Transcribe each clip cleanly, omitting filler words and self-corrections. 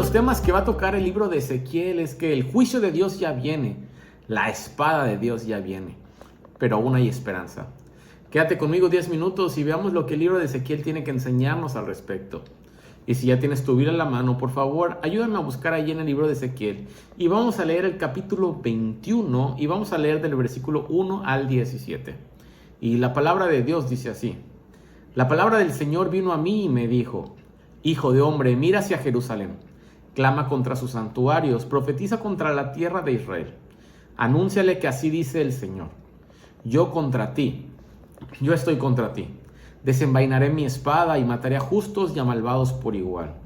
los temas que va a tocar el libro de Ezequiel es que el juicio de Dios ya viene, la espada de Dios ya viene, pero aún hay esperanza. Quédate conmigo 10 minutos y veamos lo que el libro de Ezequiel tiene que enseñarnos al respecto. Y si ya tienes tu Biblia en la mano, por favor, ayúdame a buscar allí en el libro de Ezequiel. Y vamos a leer el capítulo 21 y vamos a leer del versículo 1 al 17. Y la palabra de Dios dice así: La palabra del Señor vino a mí y me dijo: Hijo de hombre, mira hacia Jerusalén, clama contra sus santuarios, profetiza contra la tierra de Israel. Anúnciale que así dice el Señor: Yo estoy contra ti. Desenvainaré mi espada y mataré a justos y a malvados por igual.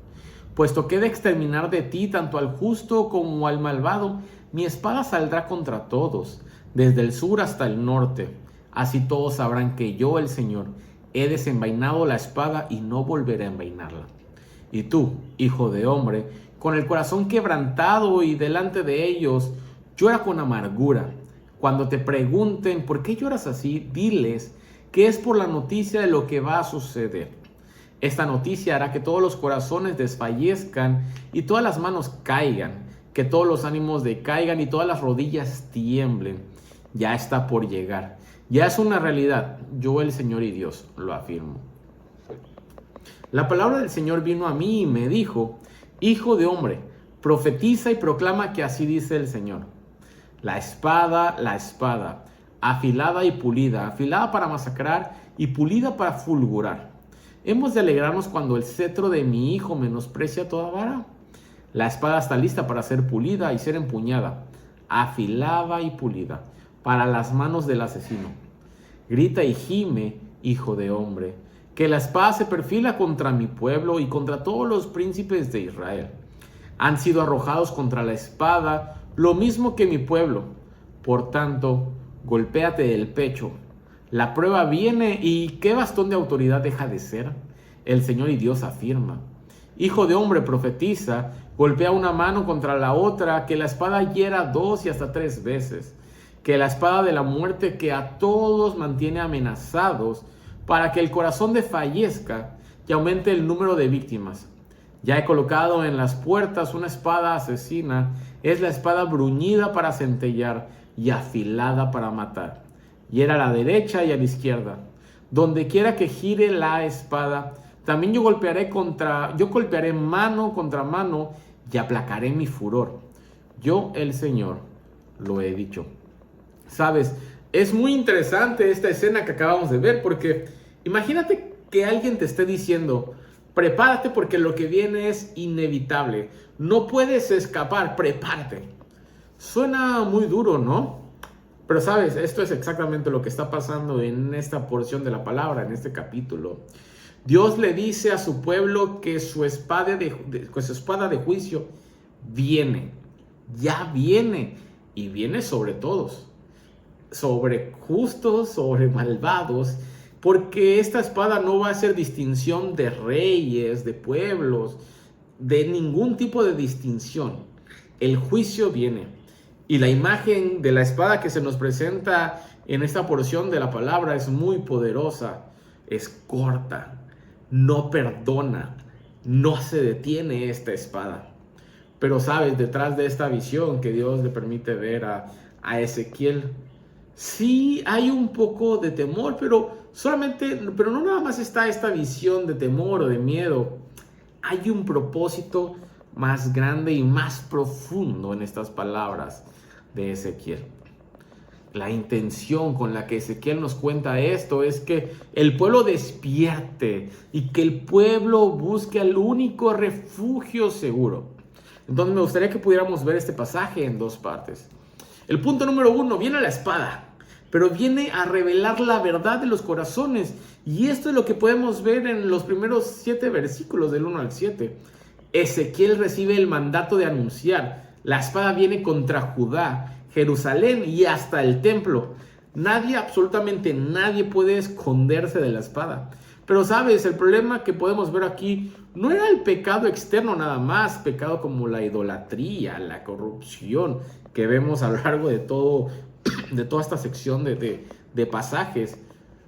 Puesto que he de exterminar de ti tanto al justo como al malvado, mi espada saldrá contra todos, desde el sur hasta el norte. Así todos sabrán que yo, el Señor, he desenvainado la espada y no volveré a envainarla. Y tú, hijo de hombre, con el corazón quebrantado y delante de ellos, llora con amargura. Cuando te pregunten por qué lloras así, diles que es por la noticia de lo que va a suceder. Esta noticia hará que todos los corazones desfallezcan y todas las manos caigan, que todos los ánimos decaigan y todas las rodillas tiemblen. Ya está por llegar. Ya es una realidad. Yo, el Señor y Dios, lo afirmo. La palabra del Señor vino a mí y me dijo: Hijo de hombre, profetiza y proclama que así dice el Señor. La espada, afilada y pulida, afilada para masacrar y pulida para fulgurar. ¿Hemos de alegrarnos cuando el cetro de mi hijo menosprecia toda vara? La espada está lista para ser pulida y ser empuñada, afilada y pulida, para las manos del asesino. Grita y gime, hijo de hombre, que la espada se perfila contra mi pueblo y contra todos los príncipes de Israel. Han sido arrojados contra la espada, lo mismo que mi pueblo. Por tanto, golpéate el pecho. La prueba viene, y ¿qué bastón de autoridad deja de ser? El Señor y Dios afirma. Hijo de hombre, profetiza, golpea una mano contra la otra, que la espada hiera 2 y hasta 3 veces. Que la espada de la muerte que a todos mantiene amenazados, para que el corazón desfallezca y aumente el número de víctimas. Ya he colocado en las puertas una espada asesina, es la espada bruñida para centellar y afilada para matar. Hiera a la derecha y a la izquierda. Donde quiera que gire la espada, también yo golpearé mano contra mano y aplacaré mi furor. Yo, el Señor, lo he dicho. Sabes, es muy interesante esta escena que acabamos de ver, porque imagínate que alguien te esté diciendo: prepárate porque lo que viene es inevitable, no puedes escapar, prepárate. Suena muy duro, ¿no? Pero sabes, esto es exactamente lo que está pasando en esta porción de la palabra, en este capítulo. Dios le dice a su pueblo que su espada de juicio viene, ya viene, y viene sobre todos, sobre justos, sobre malvados, porque esta espada no va a hacer distinción de reyes, de pueblos, de ningún tipo de distinción. El juicio viene. Y la imagen de la espada que se nos presenta en esta porción de la palabra es muy poderosa. Es corta, no perdona, no se detiene esta espada. Pero sabes, detrás de esta visión que Dios le permite ver a Ezequiel, sí hay un poco de temor, pero no nada más está esta visión de temor o de miedo. Hay un propósito más grande y más profundo en estas palabras de Ezequiel. La intención con la que Ezequiel nos cuenta esto es que el pueblo despierte y que el pueblo busque el único refugio seguro. Entonces me gustaría que pudiéramos ver este pasaje en 2 partes. El punto número 1, viene la espada, pero viene a revelar la verdad de los corazones. Y esto es lo que podemos ver en los primeros 7 versículos del 1 al 7. Ezequiel recibe el mandato de anunciar: la espada viene contra Judá, Jerusalén y hasta el templo. Nadie, absolutamente nadie puede esconderse de la espada. Pero sabes, el problema que podemos ver aquí no era el pecado externo nada más, pecado como la idolatría, la corrupción que vemos a lo largo de toda esta sección de pasajes,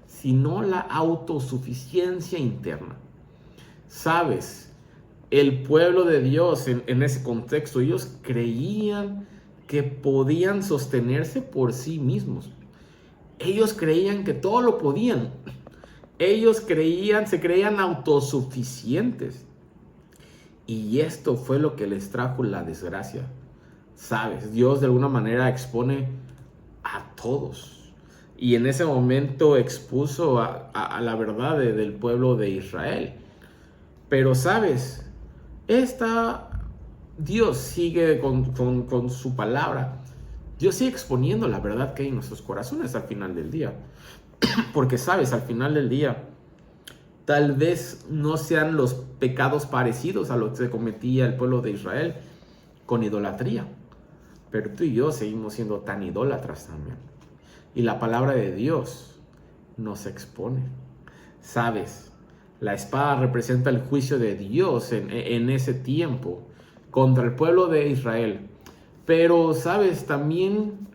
sino la autosuficiencia interna. Sabes, el pueblo de Dios en ese contexto, ellos creían que podían sostenerse por sí mismos. Ellos creían que todo lo podían. Ellos se creían autosuficientes. Y esto fue lo que les trajo la desgracia. Sabes, Dios de alguna manera expone a todos. Y en ese momento expuso a la verdad del pueblo de Israel. Pero sabes, Dios sigue con su palabra. Dios sigue exponiendo la verdad que hay en nuestros corazones al final del día. Porque sabes, al final del día, tal vez no sean los pecados parecidos a lo que se cometía el pueblo de Israel con idolatría. Pero tú y yo seguimos siendo tan idólatras también. Y la palabra de Dios nos expone. Sabes, la espada representa el juicio de Dios en ese tiempo contra el pueblo de Israel. Pero, sabes, también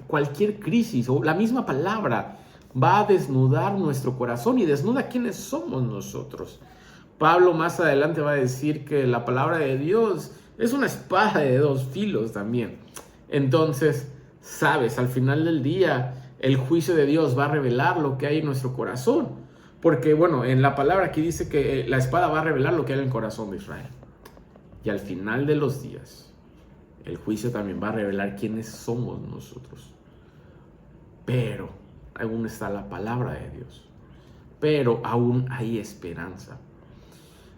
cualquier crisis o la misma palabra va a desnudar nuestro corazón y desnuda quiénes somos nosotros. Pablo más adelante va a decir que la palabra de Dios es una espada de dos filos también. Entonces, sabes, al final del día, el juicio de Dios va a revelar lo que hay en nuestro corazón. Porque, bueno, en la palabra aquí dice que la espada va a revelar lo que hay en el corazón de Israel. Y al final de los días, el juicio también va a revelar quiénes somos nosotros. Pero aún está la palabra de Dios. Pero aún hay esperanza.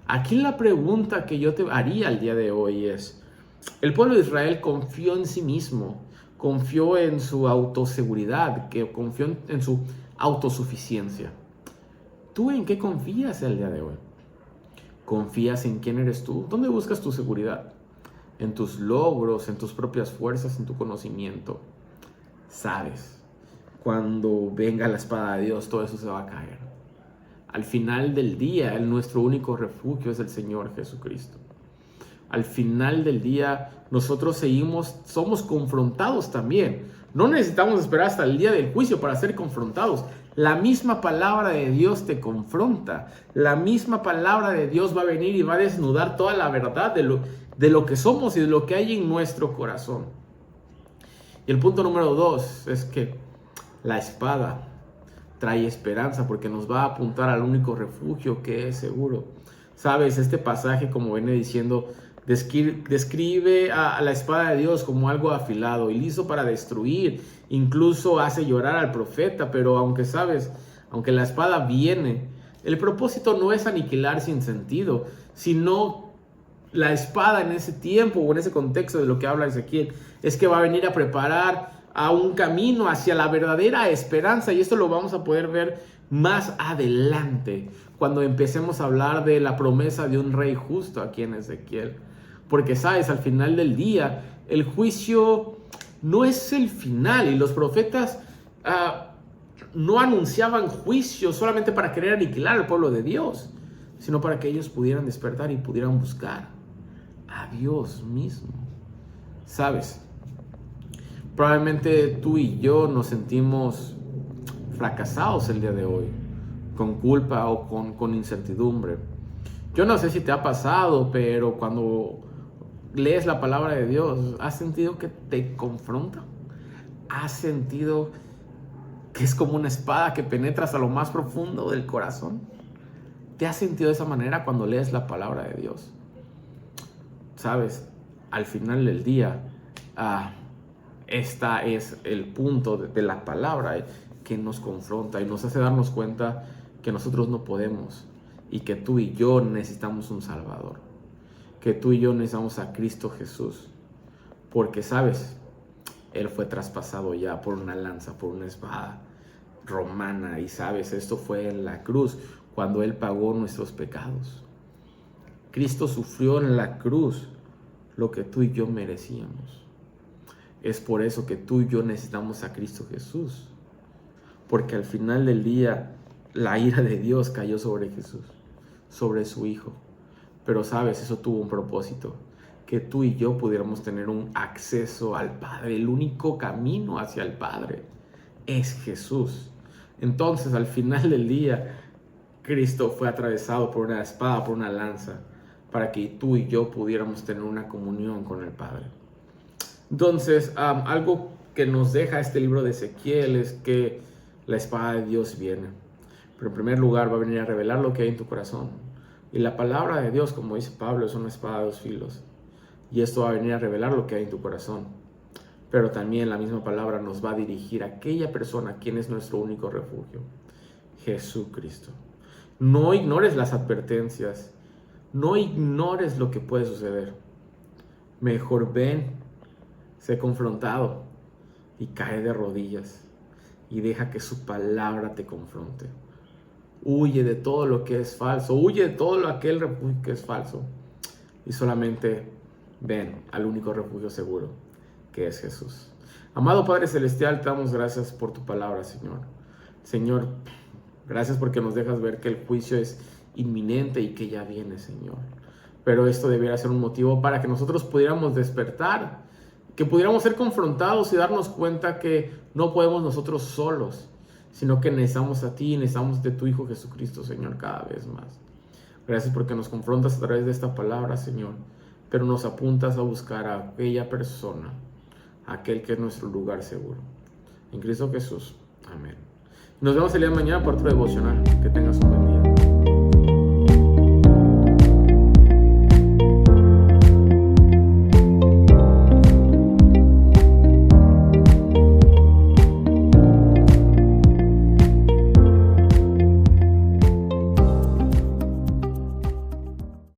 Aquí la pregunta que yo te haría el día de hoy es, el pueblo de Israel confió en sí mismo, confió en su autoseguridad, que confió en su autosuficiencia. ¿Tú en qué confías el día de hoy? ¿Confías en quién eres tú? ¿Dónde buscas tu seguridad? ¿En tus logros, en tus propias fuerzas, en tu conocimiento? Sabes, cuando venga la espada de Dios, todo eso se va a caer. Al final del día, nuestro único refugio es el Señor Jesucristo. Al final del día, nosotros somos confrontados también. No necesitamos esperar hasta el día del juicio para ser confrontados. La misma palabra de Dios te confronta. La misma palabra de Dios va a venir y va a desnudar toda la verdad de lo que somos y de lo que hay en nuestro corazón. Y el punto número 2 es que la espada trae esperanza porque nos va a apuntar al único refugio que es seguro. Sabes, este pasaje, como viene diciendo, describe a la espada de Dios como algo afilado y listo para destruir. Incluso hace llorar al profeta, pero aunque la espada viene, el propósito no es aniquilar sin sentido, sino la espada en ese tiempo o en ese contexto de lo que habla Ezequiel es que va a venir a preparar a un camino hacia la verdadera esperanza, y esto lo vamos a poder ver más adelante cuando empecemos a hablar de la promesa de un rey justo aquí en Ezequiel. Porque sabes, al final del día el juicio no es el final, y los profetas no anunciaban juicio solamente para querer aniquilar al pueblo de Dios, sino para que ellos pudieran despertar y pudieran buscar a Dios mismo. Sabes, probablemente tú y yo nos sentimos fracasados el día de hoy, con culpa o con incertidumbre. Yo no sé si te ha pasado, pero cuando lees la palabra de Dios, ¿has sentido que te confronta? ¿Has sentido que es como una espada que penetra hasta lo más profundo del corazón? ¿Te has sentido de esa manera cuando lees la palabra de Dios? Sabes, al final del día, esta es el punto de la palabra que nos confronta y nos hace darnos cuenta que nosotros no podemos y que tú y yo necesitamos un Salvador, que tú y yo necesitamos a Cristo Jesús, porque sabes, Él fue traspasado ya por una lanza, por una espada romana, y sabes, esto fue en la cruz cuando Él pagó nuestros pecados. Cristo sufrió en la cruz lo que tú y yo merecíamos. Es por eso que tú y yo necesitamos a Cristo Jesús, porque al final del día la ira de Dios cayó sobre Jesús, sobre su Hijo. Pero sabes, eso tuvo un propósito, que tú y yo pudiéramos tener un acceso al Padre. El único camino hacia el Padre es Jesús. Entonces, al final del día, Cristo fue atravesado por una espada, por una lanza, para que tú y yo pudiéramos tener una comunión con el Padre. Entonces, algo que nos deja este libro de Ezequiel es que la espada de Dios viene. Pero en primer lugar va a venir a revelar lo que hay en tu corazón. Y la palabra de Dios, como dice Pablo, es una espada de dos filos. Y esto va a venir a revelar lo que hay en tu corazón. Pero también la misma palabra nos va a dirigir a aquella persona quien es nuestro único refugio, Jesucristo. No ignores las advertencias. No ignores lo que puede suceder. Mejor ven, sé confrontado y cae de rodillas y deja que su palabra te confronte. Huye de todo lo que es falso, huye de todo aquel refugio que es falso y solamente ven al único refugio seguro, que es Jesús. Amado Padre Celestial, te damos gracias por tu palabra, Señor. Señor, gracias porque nos dejas ver que el juicio es inminente y que ya viene, Señor. Pero esto debiera ser un motivo para que nosotros pudiéramos despertar, que pudiéramos ser confrontados y darnos cuenta que no podemos nosotros solos, sino que necesitamos a ti, necesitamos de tu Hijo Jesucristo, Señor, cada vez más. Gracias porque nos confrontas a través de esta palabra, Señor, pero nos apuntas a buscar a aquella persona, aquel que es nuestro lugar seguro. En Cristo Jesús. Amén. Nos vemos el día de mañana para otro devocional. Que tengas un buen día.